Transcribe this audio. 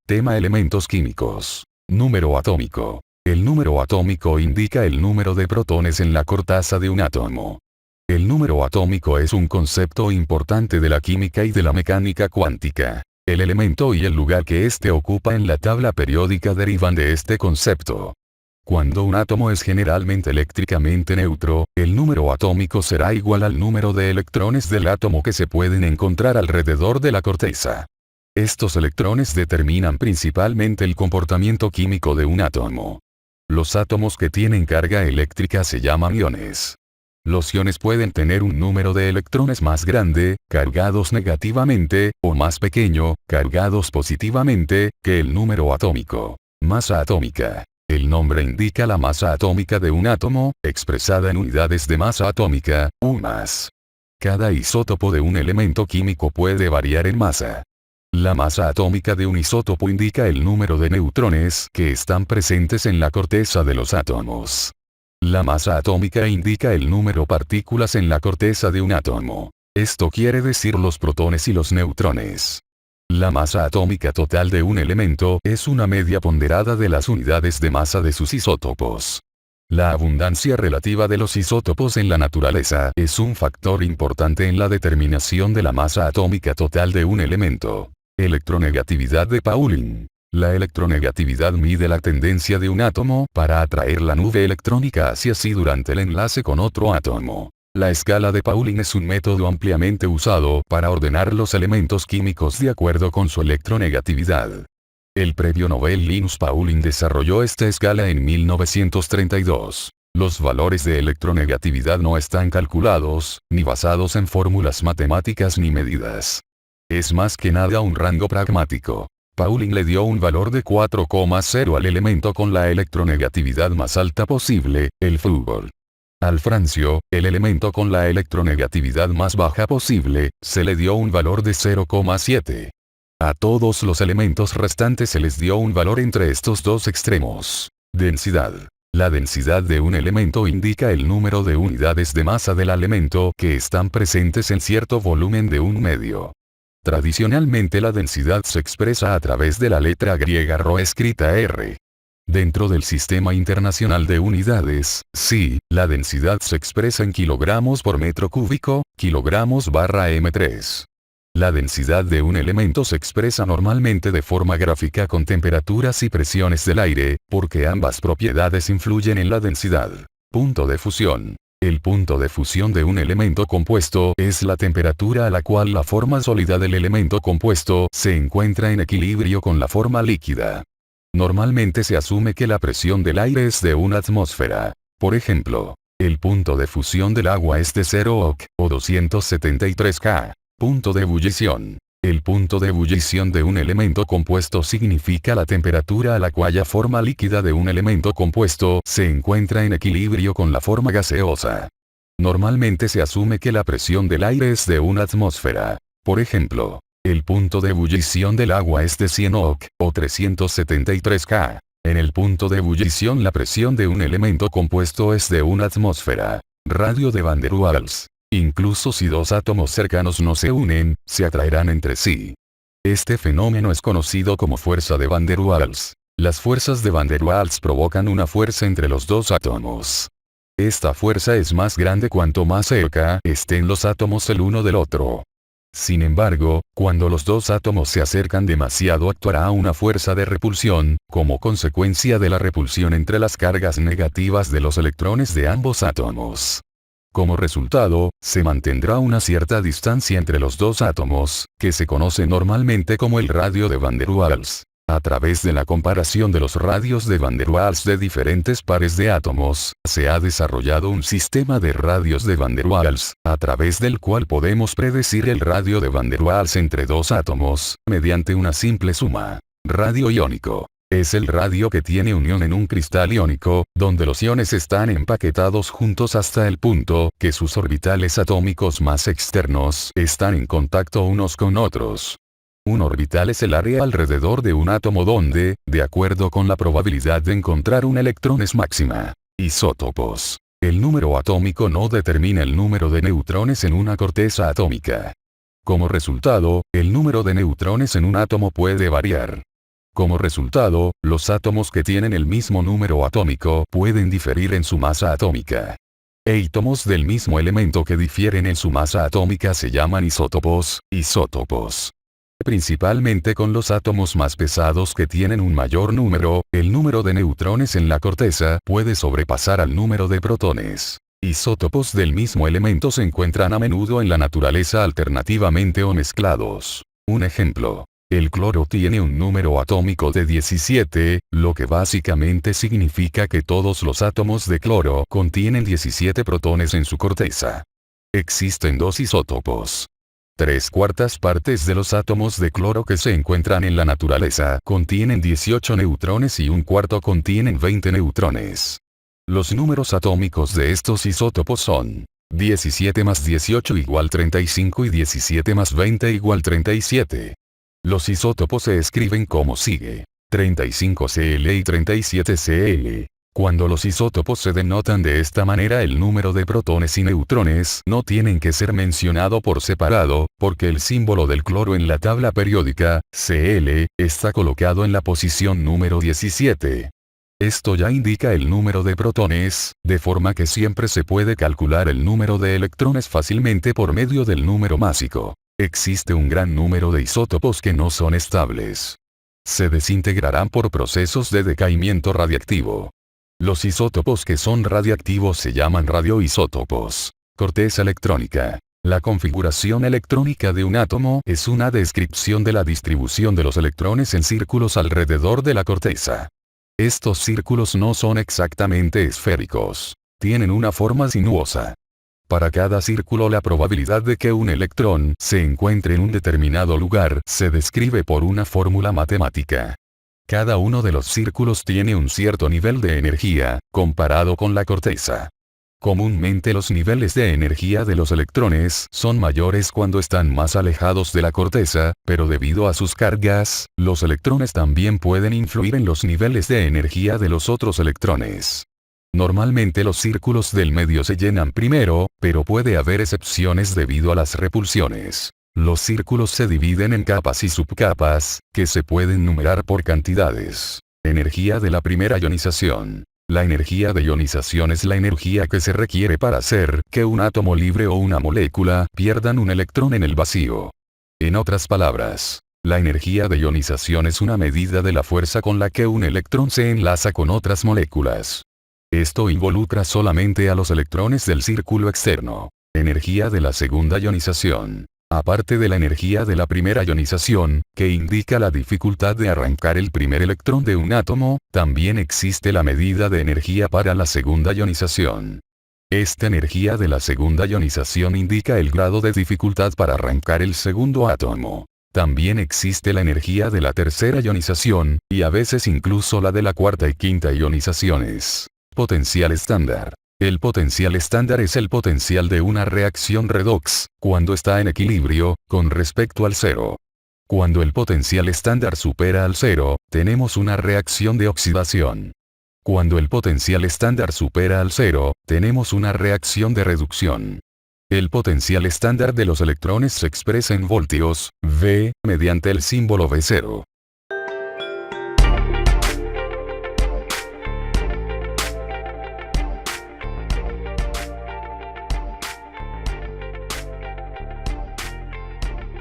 Tema: elementos químicos. Número atómico. El número atómico indica el número de protones en la corteza de un átomo. El número atómico es un concepto importante de la química y de la mecánica cuántica. El elemento y el lugar que éste ocupa en la tabla periódica derivan de este concepto. Cuando un átomo es generalmente eléctricamente neutro, el número atómico será igual al número de electrones del átomo que se pueden encontrar alrededor de la corteza. Estos electrones determinan principalmente el comportamiento químico de un átomo. Los átomos que tienen carga eléctrica se llaman iones. Los iones pueden tener un número de electrones más grande, cargados negativamente, o más pequeño, cargados positivamente, que el número atómico. Masa atómica. El nombre indica la masa atómica de un átomo, expresada en unidades de masa atómica, U+. Cada isótopo de un elemento químico puede variar en masa. La masa atómica de un isótopo indica el número de neutrones que están presentes en la corteza de los átomos. La masa atómica indica el número de partículas en la corteza de un átomo. Esto quiere decir los protones y los neutrones. La masa atómica total de un elemento es una media ponderada de las unidades de masa de sus isótopos. La abundancia relativa de los isótopos en la naturaleza es un factor importante en la determinación de la masa atómica total de un elemento. Electronegatividad de Pauling. La electronegatividad mide la tendencia de un átomo para atraer la nube electrónica hacia sí durante el enlace con otro átomo. La escala de Pauling es un método ampliamente usado para ordenar los elementos químicos de acuerdo con su electronegatividad. El premio Nobel Linus Pauling desarrolló esta escala en 1932. Los valores de electronegatividad no están calculados, ni basados en fórmulas matemáticas ni medidas. Es más que nada un rango pragmático. Pauling le dio un valor de 4,0 al elemento con la electronegatividad más alta posible, el flúor. Al francio, el elemento con la electronegatividad más baja posible, se le dio un valor de 0,7. A todos los elementos restantes se les dio un valor entre estos dos extremos. Densidad. La densidad de un elemento indica el número de unidades de masa del elemento que están presentes en cierto volumen de un medio. Tradicionalmente la densidad se expresa a través de la letra griega ρ escrita R. Dentro del Sistema Internacional de Unidades, SI, la densidad se expresa en kilogramos por metro cúbico, kilogramos/m3. La densidad de un elemento se expresa normalmente de forma gráfica con temperaturas y presiones del aire, porque ambas propiedades influyen en la densidad. Punto de fusión. El punto de fusión de un elemento compuesto es la temperatura a la cual la forma sólida del elemento compuesto se encuentra en equilibrio con la forma líquida. Normalmente se asume que la presión del aire es de una atmósfera. Por ejemplo, el punto de fusión del agua es de 0 oC, o 273 K. Punto de ebullición. El punto de ebullición de un elemento compuesto significa la temperatura a la cual la forma líquida de un elemento compuesto se encuentra en equilibrio con la forma gaseosa. Normalmente se asume que la presión del aire es de una atmósfera. Por ejemplo, el punto de ebullición del agua es de 100 oC, o 373 K. En el punto de ebullición la presión de un elemento compuesto es de una atmósfera. Radio de Van der Waals. Incluso si dos átomos cercanos no se unen, se atraerán entre sí. Este fenómeno es conocido como fuerza de Van der Waals. Las fuerzas de Van der Waals provocan una fuerza entre los dos átomos. Esta fuerza es más grande cuanto más cerca estén los átomos el uno del otro. Sin embargo, cuando los dos átomos se acercan demasiado actuará una fuerza de repulsión, como consecuencia de la repulsión entre las cargas negativas de los electrones de ambos átomos. Como resultado, se mantendrá una cierta distancia entre los dos átomos, que se conoce normalmente como el radio de Van der Waals. A través de la comparación de los radios de Van der Waals de diferentes pares de átomos, se ha desarrollado un sistema de radios de Van der Waals, a través del cual podemos predecir el radio de Van der Waals entre dos átomos, mediante una simple suma. Radio iónico. Es el radio que tiene unión en un cristal iónico, donde los iones están empaquetados juntos hasta el punto que sus orbitales atómicos más externos están en contacto unos con otros. Un orbital es el área alrededor de un átomo donde, de acuerdo con la probabilidad de encontrar un electrón es máxima. Isótopos. El número atómico no determina el número de neutrones en una corteza atómica. Como resultado, el número de neutrones en un átomo puede variar. Como resultado, los átomos que tienen el mismo número atómico pueden diferir en su masa atómica. Átomos del mismo elemento que difieren en su masa atómica se llaman isótopos. Principalmente con los átomos más pesados que tienen un mayor número, el número de neutrones en la corteza puede sobrepasar al número de protones. Isótopos del mismo elemento se encuentran a menudo en la naturaleza alternativamente o mezclados. Un ejemplo. El cloro tiene un número atómico de 17, lo que básicamente significa que todos los átomos de cloro contienen 17 protones en su corteza. Existen dos isótopos. 3/4 partes de los átomos de cloro que se encuentran en la naturaleza contienen 18 neutrones y 1/4 contienen 20 neutrones. Los números atómicos de estos isótopos son 17 más 18 igual 35 y 17 más 20 igual 37. Los isótopos se escriben como sigue: 35Cl y 37Cl. Cuando los isótopos se denotan de esta manera, el número de protones y neutrones no tienen que ser mencionado por separado, porque el símbolo del cloro en la tabla periódica, Cl, está colocado en la posición número 17. Esto ya indica el número de protones, de forma que siempre se puede calcular el número de electrones fácilmente por medio del número másico. Existe un gran número de isótopos que no son estables. Se desintegrarán por procesos de decaimiento radiactivo. Los isótopos que son radiactivos se llaman radioisótopos. Corteza electrónica. La configuración electrónica de un átomo es una descripción de la distribución de los electrones en círculos alrededor de la corteza. Estos círculos no son exactamente esféricos. Tienen una forma sinuosa. Para cada círculo, la probabilidad de que un electrón se encuentre en un determinado lugar se describe por una fórmula matemática. Cada uno de los círculos tiene un cierto nivel de energía, comparado con la corteza. Comúnmente los niveles de energía de los electrones son mayores cuando están más alejados de la corteza, pero debido a sus cargas, los electrones también pueden influir en los niveles de energía de los otros electrones. Normalmente los círculos del medio se llenan primero, pero puede haber excepciones debido a las repulsiones. Los círculos se dividen en capas y subcapas, que se pueden numerar por cantidades. Energía de la primera ionización. La energía de ionización es la energía que se requiere para hacer que un átomo libre o una molécula pierdan un electrón en el vacío. En otras palabras, la energía de ionización es una medida de la fuerza con la que un electrón se enlaza con otras moléculas. Esto involucra solamente a los electrones del círculo externo. Energía de la segunda ionización. Aparte de la energía de la primera ionización, que indica la dificultad de arrancar el primer electrón de un átomo, también existe la medida de energía para la segunda ionización. Esta energía de la segunda ionización indica el grado de dificultad para arrancar el segundo átomo. También existe la energía de la tercera ionización, y a veces incluso la de la cuarta y quinta ionizaciones. Potencial estándar. El potencial estándar es el potencial de una reacción redox, cuando está en equilibrio, con respecto al cero. Cuando el potencial estándar supera al cero, tenemos una reacción de oxidación. Cuando el potencial estándar supera al cero, tenemos una reacción de reducción. El potencial estándar de los electrones se expresa en voltios, V, mediante el símbolo V0.